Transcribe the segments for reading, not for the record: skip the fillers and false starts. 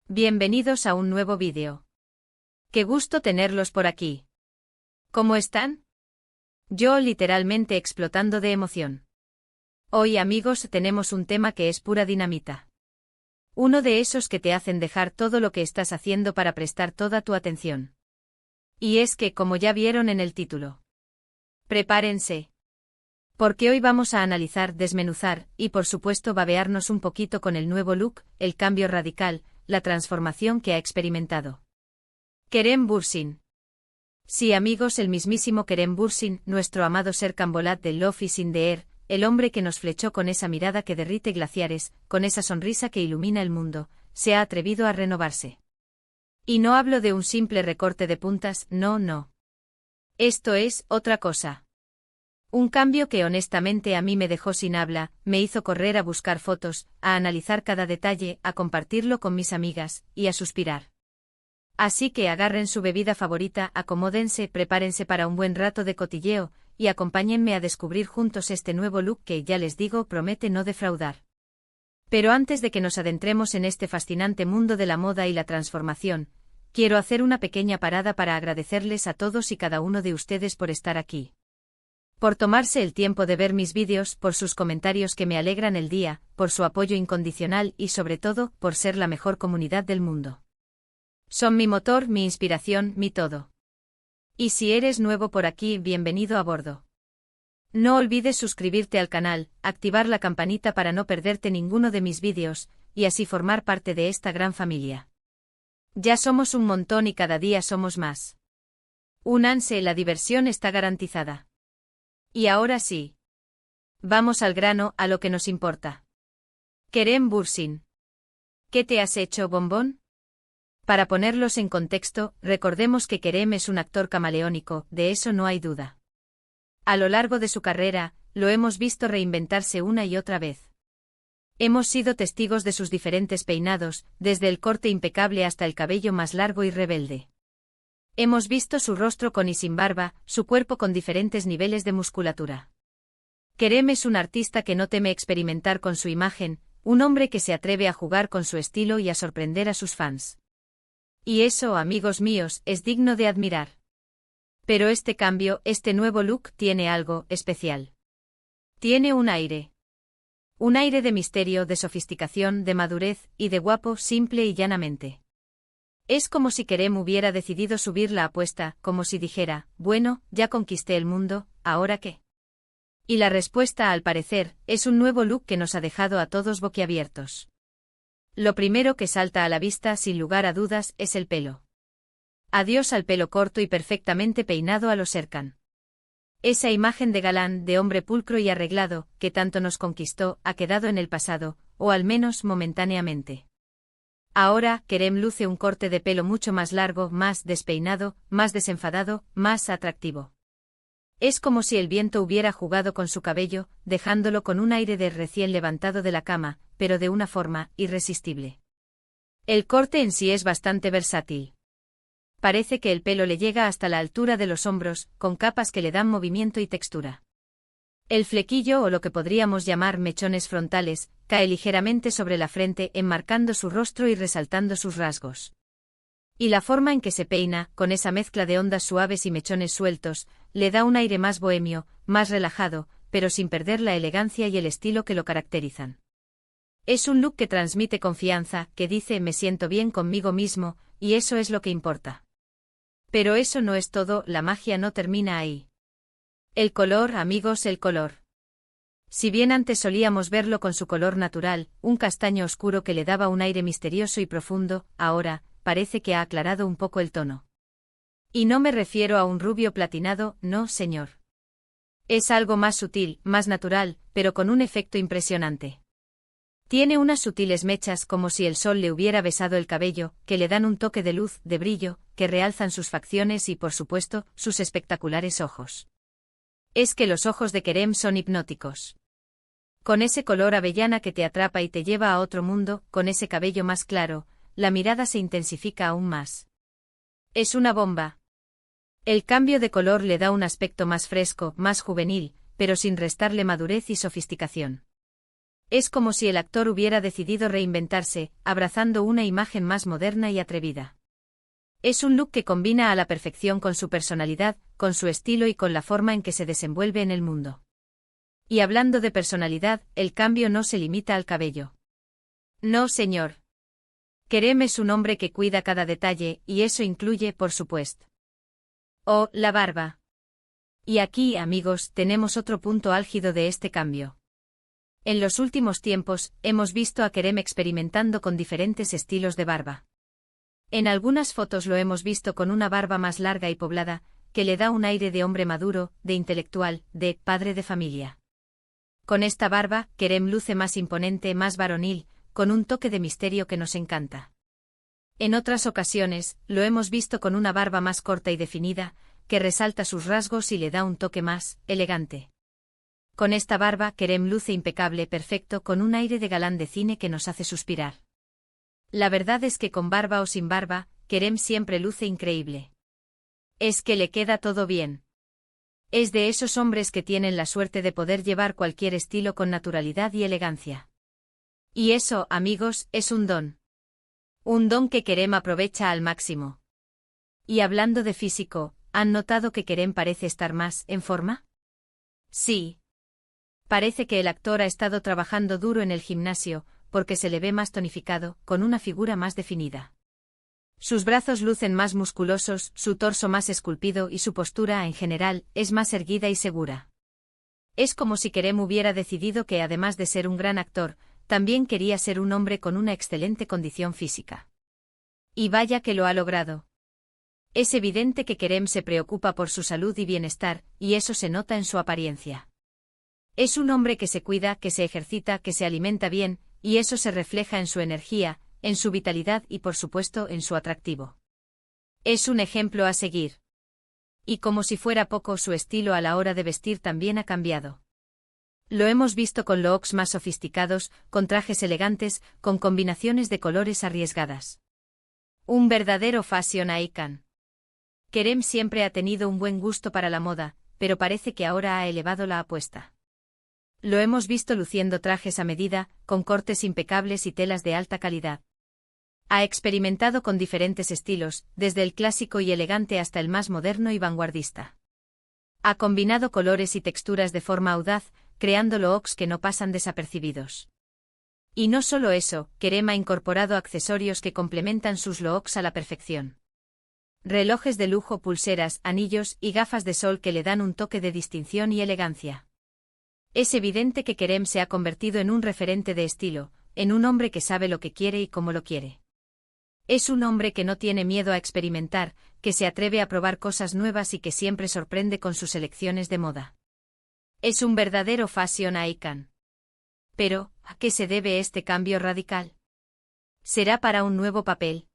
Bienvenidos a un nuevo vídeo. Qué gusto tenerlos por aquí. ¿Cómo están? Yo literalmente explotando de emoción. Hoy, amigos, tenemos un tema que es pura dinamita. Uno de esos que te hacen dejar todo lo que estás haciendo para prestar toda tu atención. Y es que, como ya vieron en el título, prepárense. Porque hoy vamos a analizar, desmenuzar y por supuesto babearnos un poquito con el nuevo look, el cambio radical, la transformación que ha experimentado Kerem Bürsin. Sí, amigos, el mismísimo Kerem Bürsin, nuestro amado ser Cambolat de Love is in the Air, el hombre que nos flechó con esa mirada que derrite glaciares, con esa sonrisa que ilumina el mundo, se ha atrevido a renovarse. Y no hablo de un simple recorte de puntas, no. Esto es otra cosa. Un cambio que honestamente a mí me dejó sin habla, me hizo correr a buscar fotos, a analizar cada detalle, a compartirlo con mis amigas, y a suspirar. Así que agarren su bebida favorita, acomódense, prepárense para un buen rato de cotilleo, y acompáñenme a descubrir juntos este nuevo look que, ya les digo, promete no defraudar. Pero antes de que nos adentremos en este fascinante mundo de la moda y la transformación, quiero hacer una pequeña parada para agradecerles a todos y cada uno de ustedes por estar aquí. Por tomarse el tiempo de ver mis vídeos, por sus comentarios que me alegran el día, por su apoyo incondicional y sobre todo, por ser la mejor comunidad del mundo. Son mi motor, mi inspiración, mi todo. Y si eres nuevo por aquí, bienvenido a bordo. No olvides suscribirte al canal, activar la campanita para no perderte ninguno de mis vídeos, y así formar parte de esta gran familia. Ya somos un montón y cada día somos más. Únanse, la diversión está garantizada. Y ahora sí. Vamos al grano, a lo que nos importa. Kerem Bürsin. ¿Qué te has hecho, bombón? Para ponerlos en contexto, recordemos que Kerem es un actor camaleónico, de eso no hay duda. A lo largo de su carrera, lo hemos visto reinventarse una y otra vez. Hemos sido testigos de sus diferentes peinados, desde el corte impecable hasta el cabello más largo y rebelde. Hemos visto su rostro con y sin barba, su cuerpo con diferentes niveles de musculatura. Kerem es un artista que no teme experimentar con su imagen, un hombre que se atreve a jugar con su estilo y a sorprender a sus fans. Y eso, amigos míos, es digno de admirar. Pero este cambio, este nuevo look tiene algo especial. Tiene un aire. Un aire de misterio, de sofisticación, de madurez, y de guapo, simple y llanamente. Es como si Kerem hubiera decidido subir la apuesta, como si dijera, bueno, ya conquisté el mundo, ¿ahora qué? Y la respuesta, al parecer, es un nuevo look que nos ha dejado a todos boquiabiertos. Lo primero que salta a la vista, sin lugar a dudas, es el pelo. Adiós al pelo corto y perfectamente peinado a lo Serkan. Esa imagen de galán, de hombre pulcro y arreglado, que tanto nos conquistó, ha quedado en el pasado, o al menos momentáneamente. Ahora, Kerem luce un corte de pelo mucho más largo, más despeinado, más desenfadado, más atractivo. Es como si el viento hubiera jugado con su cabello, dejándolo con un aire de recién levantado de la cama, pero de una forma irresistible. El corte en sí es bastante versátil. Parece que el pelo le llega hasta la altura de los hombros, con capas que le dan movimiento y textura. El flequillo, o lo que podríamos llamar mechones frontales, cae ligeramente sobre la frente, enmarcando su rostro y resaltando sus rasgos. Y la forma en que se peina, con esa mezcla de ondas suaves y mechones sueltos, le da un aire más bohemio, más relajado, pero sin perder la elegancia y el estilo que lo caracterizan. Es un look que transmite confianza, que dice me siento bien conmigo mismo, y eso es lo que importa. Pero eso no es todo, la magia no termina ahí. El color, amigos, el color. Si bien antes solíamos verlo con su color natural, un castaño oscuro que le daba un aire misterioso y profundo, ahora, parece que ha aclarado un poco el tono. Y no me refiero a un rubio platinado, no, señor. Es algo más sutil, más natural, pero con un efecto impresionante. Tiene unas sutiles mechas como si el sol le hubiera besado el cabello, que le dan un toque de luz, de brillo, que realzan sus facciones y, por supuesto, sus espectaculares ojos. Es que los ojos de Kerem son hipnóticos. Con ese color avellana que te atrapa y te lleva a otro mundo, con ese cabello más claro, la mirada se intensifica aún más. Es una bomba. El cambio de color le da un aspecto más fresco, más juvenil, pero sin restarle madurez y sofisticación. Es como si el actor hubiera decidido reinventarse, abrazando una imagen más moderna y atrevida. Es un look que combina a la perfección con su personalidad, con su estilo y con la forma en que se desenvuelve en el mundo. Y hablando de personalidad, el cambio no se limita al cabello. No, señor. Kerem es un hombre que cuida cada detalle, y eso incluye, por supuesto. Oh, la barba. Y aquí, amigos, tenemos otro punto álgido de este cambio. En los últimos tiempos, hemos visto a Kerem experimentando con diferentes estilos de barba. En algunas fotos lo hemos visto con una barba más larga y poblada, que le da un aire de hombre maduro, de intelectual, de padre de familia. Con esta barba, Kerem luce más imponente, más varonil, con un toque de misterio que nos encanta. En otras ocasiones, lo hemos visto con una barba más corta y definida, que resalta sus rasgos y le da un toque más elegante. Con esta barba, Kerem luce impecable, perfecto, con un aire de galán de cine que nos hace suspirar. La verdad es que con barba o sin barba, Kerem siempre luce increíble. Es que le queda todo bien. Es de esos hombres que tienen la suerte de poder llevar cualquier estilo con naturalidad y elegancia. Y eso, amigos, es un don. Un don que Kerem aprovecha al máximo. Y hablando de físico, ¿han notado que Kerem parece estar más en forma? Sí. Parece que el actor ha estado trabajando duro en el gimnasio, porque se le ve más tonificado, con una figura más definida. Sus brazos lucen más musculosos, su torso más esculpido y su postura, en general, es más erguida y segura. Es como si Kerem hubiera decidido que, además de ser un gran actor, también quería ser un hombre con una excelente condición física. Y vaya que lo ha logrado. Es evidente que Kerem se preocupa por su salud y bienestar, y eso se nota en su apariencia. Es un hombre que se cuida, que se ejercita, que se alimenta bien, y eso se refleja en su energía, en su vitalidad y por supuesto en su atractivo. Es un ejemplo a seguir. Y como si fuera poco, su estilo a la hora de vestir también ha cambiado. Lo hemos visto con looks más sofisticados, con trajes elegantes, con combinaciones de colores arriesgadas. Un verdadero fashion icon. Kerem siempre ha tenido un buen gusto para la moda, pero parece que ahora ha elevado la apuesta. Lo hemos visto luciendo trajes a medida, con cortes impecables y telas de alta calidad. Ha experimentado con diferentes estilos, desde el clásico y elegante hasta el más moderno y vanguardista. Ha combinado colores y texturas de forma audaz, creando looks que no pasan desapercibidos. Y no solo eso, Kerem ha incorporado accesorios que complementan sus looks a la perfección. Relojes de lujo, pulseras, anillos y gafas de sol que le dan un toque de distinción y elegancia. Es evidente que Kerem se ha convertido en un referente de estilo, en un hombre que sabe lo que quiere y cómo lo quiere. Es un hombre que no tiene miedo a experimentar, que se atreve a probar cosas nuevas y que siempre sorprende con sus elecciones de moda. Es un verdadero fashion icon. Pero, ¿a qué se debe este cambio radical? ¿Será para un nuevo papel?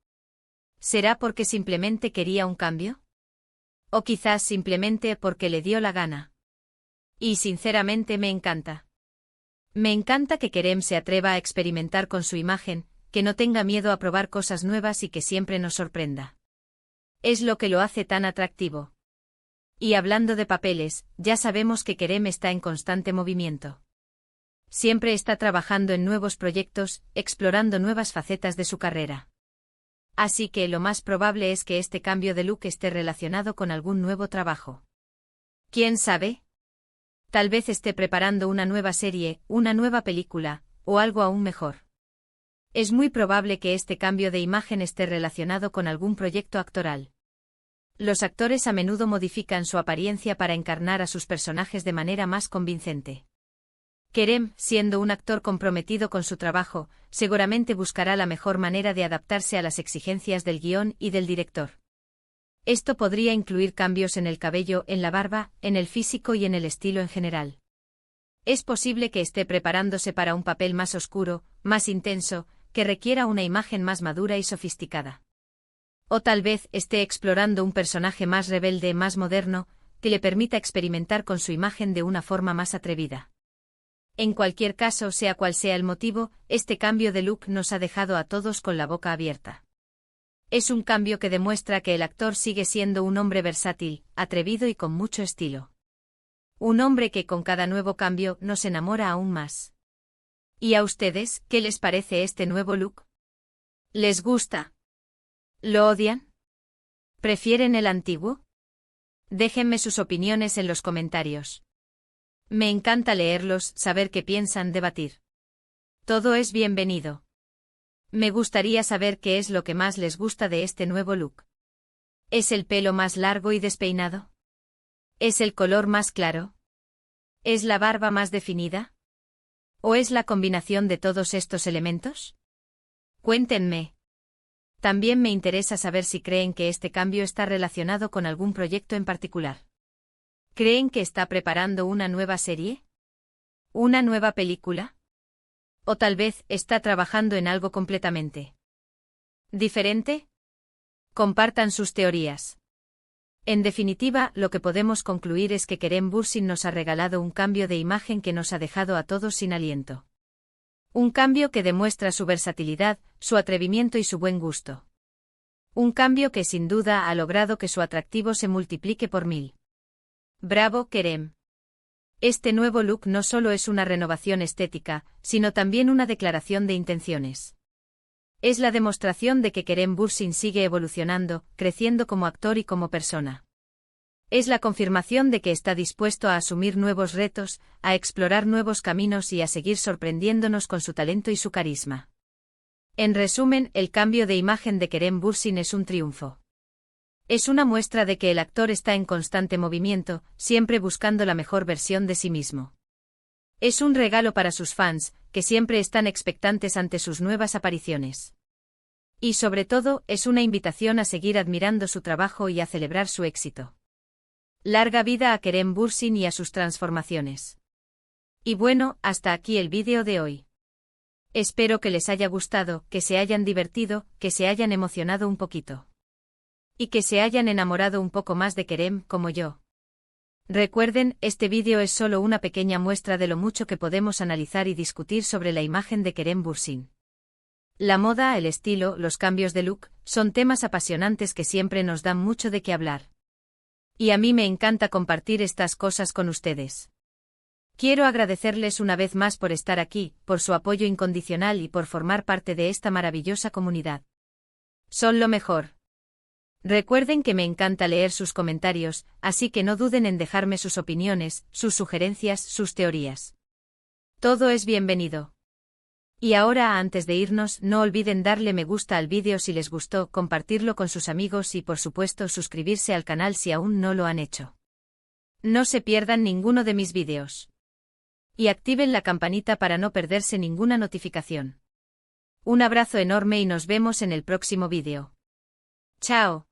¿Será porque simplemente quería un cambio? ¿O quizás simplemente porque le dio la gana? Y sinceramente me encanta. Me encanta que Kerem se atreva a experimentar con su imagen, que no tenga miedo a probar cosas nuevas y que siempre nos sorprenda. Es lo que lo hace tan atractivo. Y hablando de papeles, ya sabemos que Kerem está en constante movimiento. Siempre está trabajando en nuevos proyectos, explorando nuevas facetas de su carrera. Así que lo más probable es que este cambio de look esté relacionado con algún nuevo trabajo. ¿Quién sabe? Tal vez esté preparando una nueva serie, una nueva película, o algo aún mejor. Es muy probable que este cambio de imagen esté relacionado con algún proyecto actoral. Los actores a menudo modifican su apariencia para encarnar a sus personajes de manera más convincente. Kerem, siendo un actor comprometido con su trabajo, seguramente buscará la mejor manera de adaptarse a las exigencias del guión y del director. Esto podría incluir cambios en el cabello, en la barba, en el físico y en el estilo en general. Es posible que esté preparándose para un papel más oscuro, más intenso, que requiera una imagen más madura y sofisticada. O tal vez esté explorando un personaje más rebelde, más moderno, que le permita experimentar con su imagen de una forma más atrevida. En cualquier caso, sea cual sea el motivo, este cambio de look nos ha dejado a todos con la boca abierta. Es un cambio que demuestra que el actor sigue siendo un hombre versátil, atrevido y con mucho estilo. Un hombre que con cada nuevo cambio nos enamora aún más. ¿Y a ustedes, qué les parece este nuevo look? ¿Les gusta? ¿Lo odian? ¿Prefieren el antiguo? Déjenme sus opiniones en los comentarios. Me encanta leerlos, saber qué piensan, debatir. Todo es bienvenido. Me gustaría saber qué es lo que más les gusta de este nuevo look. ¿Es el pelo más largo y despeinado? ¿Es el color más claro? ¿Es la barba más definida? ¿O es la combinación de todos estos elementos? Cuéntenme. También me interesa saber si creen que este cambio está relacionado con algún proyecto en particular. ¿Creen que está preparando una nueva serie? ¿Una nueva película? ¿O tal vez está trabajando en algo completamente diferente? Compartan sus teorías. En definitiva, lo que podemos concluir es que Kerem Bürsin nos ha regalado un cambio de imagen que nos ha dejado a todos sin aliento. Un cambio que demuestra su versatilidad, su atrevimiento y su buen gusto. Un cambio que sin duda ha logrado que su atractivo se multiplique por 1000. ¡Bravo, Kerem! Este nuevo look no solo es una renovación estética, sino también una declaración de intenciones. Es la demostración de que Kerem Bürsin sigue evolucionando, creciendo como actor y como persona. Es la confirmación de que está dispuesto a asumir nuevos retos, a explorar nuevos caminos y a seguir sorprendiéndonos con su talento y su carisma. En resumen, el cambio de imagen de Kerem Bürsin es un triunfo. Es una muestra de que el actor está en constante movimiento, siempre buscando la mejor versión de sí mismo. Es un regalo para sus fans, que siempre están expectantes ante sus nuevas apariciones. Y sobre todo, es una invitación a seguir admirando su trabajo y a celebrar su éxito. Larga vida a Kerem Bürsin y a sus transformaciones. Y bueno, hasta aquí el vídeo de hoy. Espero que les haya gustado, que se hayan divertido, que se hayan emocionado un poquito. Y que se hayan enamorado un poco más de Kerem, como yo. Recuerden, este vídeo es solo una pequeña muestra de lo mucho que podemos analizar y discutir sobre la imagen de Kerem Bürsin. La moda, el estilo, los cambios de look, son temas apasionantes que siempre nos dan mucho de qué hablar. Y a mí me encanta compartir estas cosas con ustedes. Quiero agradecerles una vez más por estar aquí, por su apoyo incondicional y por formar parte de esta maravillosa comunidad. Son lo mejor. Recuerden que me encanta leer sus comentarios, así que no duden en dejarme sus opiniones, sus sugerencias, sus teorías. Todo es bienvenido. Y ahora, antes de irnos, no olviden darle me gusta al vídeo si les gustó, compartirlo con sus amigos y por supuesto suscribirse al canal si aún no lo han hecho. No se pierdan ninguno de mis vídeos. Y activen la campanita para no perderse ninguna notificación. Un abrazo enorme y nos vemos en el próximo vídeo. ¡Chao!